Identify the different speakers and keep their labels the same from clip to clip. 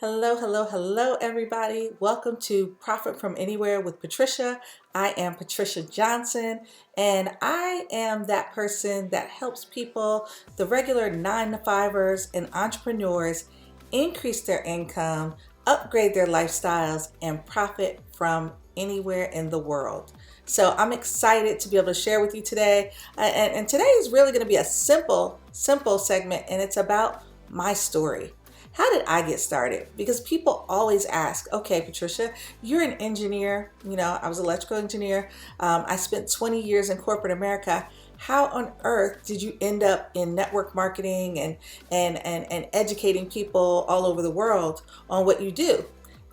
Speaker 1: Hello, hello, hello, everybody. Welcome to Profit from Anywhere with Patricia. I am Patricia Johnson, and I am that person that helps people, the regular 9 to 5ers and entrepreneurs, increase their income, upgrade their lifestyles, and profit from anywhere in the world. So I'm excited to be able to share with you today. And today is really going to be a simple segment, and it's about my story. How did I get started? Because people always ask, okay, Patricia, you're an engineer. I was an electrical engineer. I spent 20 years in corporate America. How on earth did you end up in network marketing and educating people all over the world on what you do?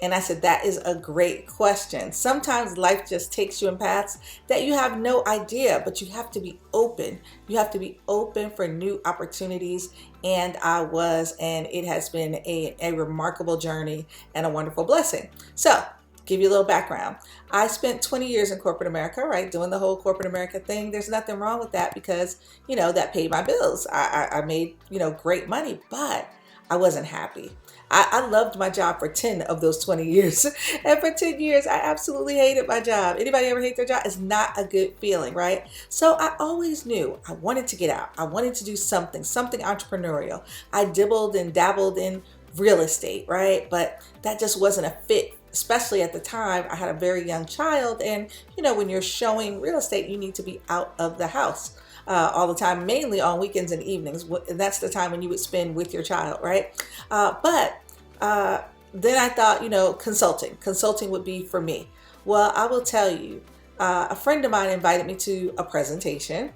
Speaker 1: And I said, that is a great question. Sometimes life just takes you in paths that you have no idea, but you have to be open. You have to be open for new opportunities. And I was, and it has been a remarkable journey and a wonderful blessing. So, give you a little background. I spent 20 years in corporate America, right? Doing the whole corporate America thing. There's nothing wrong with that because, that paid my bills. I made, great money, but I wasn't happy. I loved my job for 10 of those 20 years. And for 10 years, I absolutely hated my job. Anybody ever hate their job? It's not a good feeling, right? So I always knew I wanted to get out. I wanted to do something entrepreneurial. I dibbled and dabbled in real estate, right? But that just wasn't a fit. Especially at the time, I had a very young child. And, when you're showing real estate, you need to be out of the house all the time, mainly on weekends and evenings. And that's the time when you would spend with your child, right? But then I thought, consulting would be for me. Well, I will tell you, a friend of mine invited me to a presentation,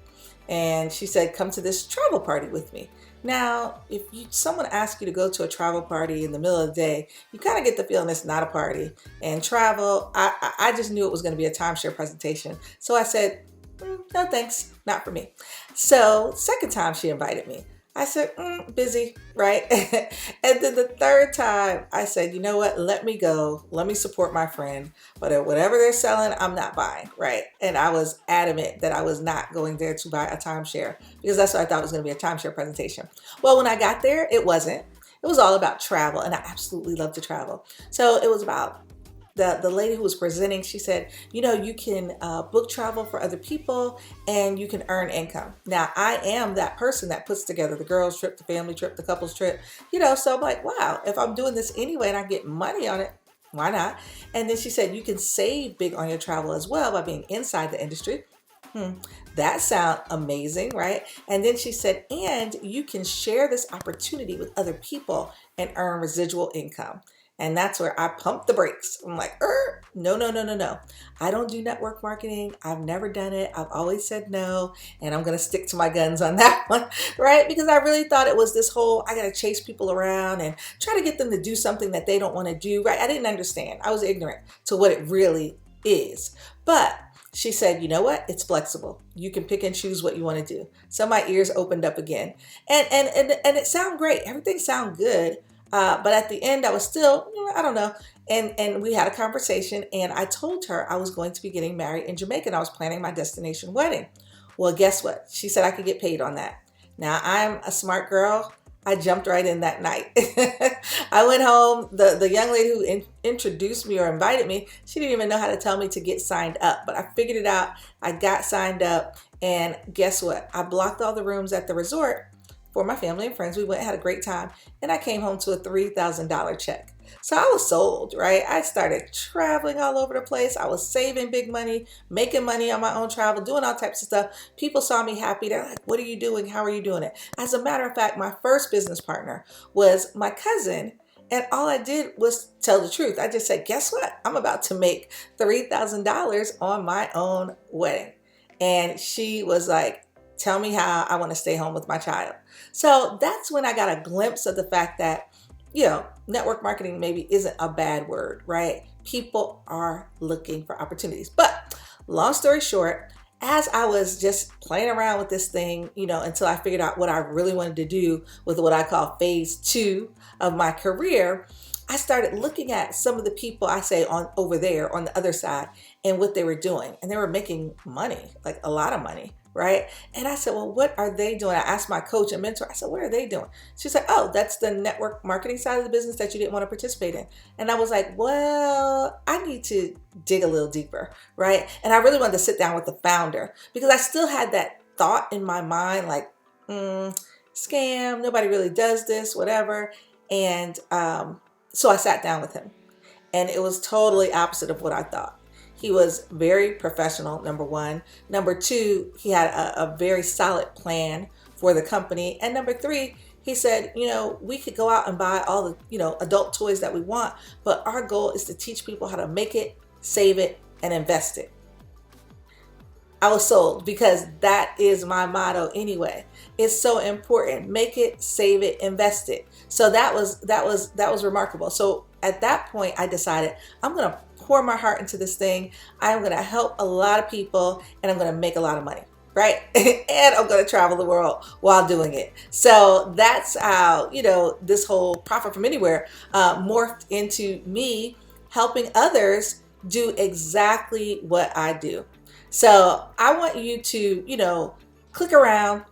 Speaker 1: and she said, come to this travel party with me. Now, if someone asks you to go to a travel party in the middle of the day, you kind of get the feeling it's not a party. And travel, I just knew it was going to be a timeshare presentation. So I said, no thanks, not for me. So second time she invited me, I said, busy, right? And then the third time I said, you know what, let me go. Let me support my friend. But whatever they're selling, I'm not buying, right? And I was adamant that I was not going there to buy a timeshare because that's what I thought was going to be a timeshare presentation. Well, when I got there, it wasn't. It was all about travel, and I absolutely love to travel. So it was about the lady who was presenting. She said, you can book travel for other people and you can earn income. Now, I am that person that puts together the girls trip, the family trip, the couples trip, so I'm like, wow, if I'm doing this anyway and I get money on it, why not? And then she said, you can save big on your travel as well by being inside the industry. That sounds amazing, right? And then she said, and you can share this opportunity with other people and earn residual income. And that's where I pumped the brakes. I'm like, no. I don't do network marketing. I've never done it. I've always said no. And I'm going to stick to my guns on that one, right? Because I really thought it was this whole, I got to chase people around and try to get them to do something that they don't want to do, right? I didn't understand. I was ignorant to what it really is. But she said, you know what? It's flexible. You can pick and choose what you want to do. So my ears opened up again. And it sounded great. Everything sounded good. But at the end, I was still, I don't know. And we had a conversation, and I told her I was going to be getting married in Jamaica, and I was planning my destination wedding. Well, guess what? She said I could get paid on that. Now, I'm a smart girl. I jumped right in that night. I went home. The young lady who introduced me or invited me, she didn't even know how to tell me to get signed up. But I figured it out. I got signed up. And guess what? I blocked all the rooms at the resort for my family and friends. We went and had a great time. And I came home to a $3,000 check. So I was sold, right? I started traveling all over the place. I was saving big money, making money on my own travel, doing all types of stuff. People saw me happy. They're like, what are you doing? How are you doing it? As a matter of fact, my first business partner was my cousin. And all I did was tell the truth. I just said, guess what? I'm about to make $3,000 on my own wedding. And she was like, tell me how I want to stay home with my child. So that's when I got a glimpse of the fact that, network marketing maybe isn't a bad word, right? People are looking for opportunities. But long story short, as I was just playing around with this thing, until I figured out what I really wanted to do with what I call phase 2 of my career, I started looking at some of the people I say on over there on the other side and what they were doing. And they were making money, like a lot of money. right? And I said, well, what are they doing? I asked my coach and mentor, I said, what are they doing? She said, oh, that's the network marketing side of the business that you didn't want to participate in. And I was like, well, I need to dig a little deeper, right? And I really wanted to sit down with the founder because I still had that thought in my mind, like, scam, nobody really does this, whatever. And so I sat down with him, and it was totally opposite of what I thought. He was very professional, number one. Number two, he had a very solid plan for the company. And number three, he said, we could go out and buy all the, adult toys that we want, but our goal is to teach people how to make it, save it, and invest it. I was sold because that is my motto anyway. It's so important. Make it, save it, invest it. So that was remarkable. So at that point, I decided I'm going to pour my heart into this thing. I'm going to help a lot of people, and I'm going to make a lot of money, right? And I'm going to travel the world while doing it. So that's how, this whole Profit from Anywhere morphed into me helping others do exactly what I do. So I want you to, click around,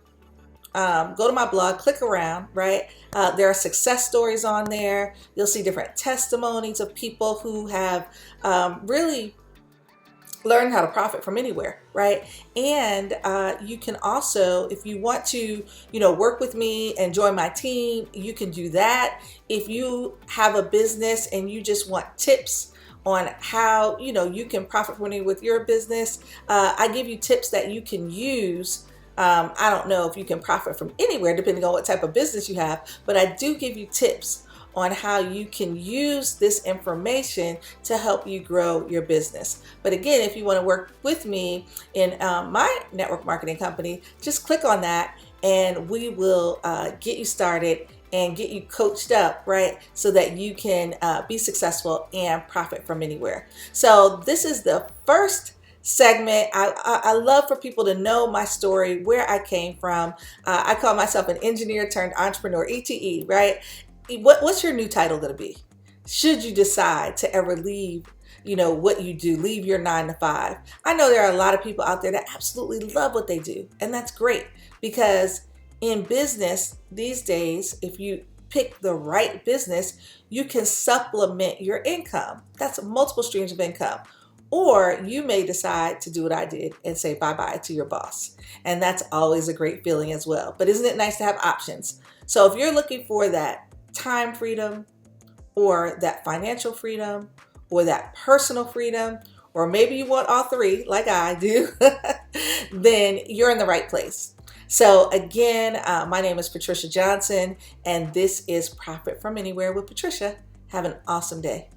Speaker 1: go to my blog, click around, right? There are success stories on there. You'll see different testimonies of people who have really learned how to profit from anywhere, right? And you can also, if you want to, work with me and join my team, you can do that. If you have a business and you just want tips on how you can profit from anywhere with your business, I give you tips that you can use. I don't know if you can profit from anywhere depending on what type of business you have, but I do give you tips on how you can use this information to help you grow your business. But again, if you want to work with me in my network marketing company, just click on that and we will get you started and get you coached up, right? So that you can be successful and profit from anywhere. So this is the first segment. I love for people to know my story, where I came from. I call myself an engineer turned entrepreneur, ETE, right? What's your new title going to be? Should you decide to ever leave, what you do, leave your 9 to 5. I know there are a lot of people out there that absolutely love what they do. And that's great, because in business these days, if you pick the right business, you can supplement your income. That's multiple streams of income. Or you may decide to do what I did and say bye-bye to your boss. And that's always a great feeling as well. But isn't it nice to have options? So if you're looking for that time freedom, or that financial freedom, or that personal freedom, or maybe you want all three like I do, then you're in the right place. So again, my name is Patricia Johnson, and this is Profit from Anywhere with Patricia. Have an awesome day.